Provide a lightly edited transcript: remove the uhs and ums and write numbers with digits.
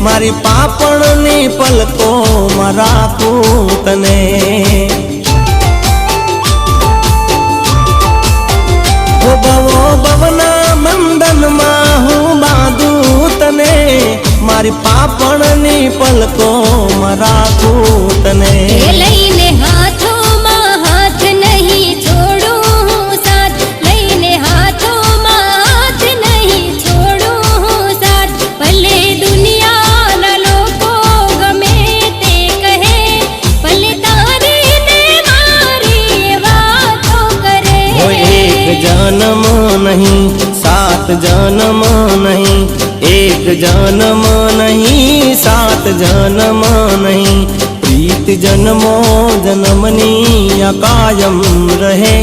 मारी पापणनी पलको में राखूं तने। भवो भवना बंधन में हूँ बांधू तने, मारी पापणनी पलको में राखूं तने। लईने हाथों में हाथ नहीं छोड़ूं साथ, लईने हाथों में हाथ नहीं छोड़ूं साथ। भले दुनिया ना लोको गमे ते कहे, भले तारी ने मारी बातों करे। वो एक जन्म नहीं सात जन्म नहीं, एक जन्म नहीं सात जन्म नहीं, प्रीत जन्मों जन्मनी कायम रहे।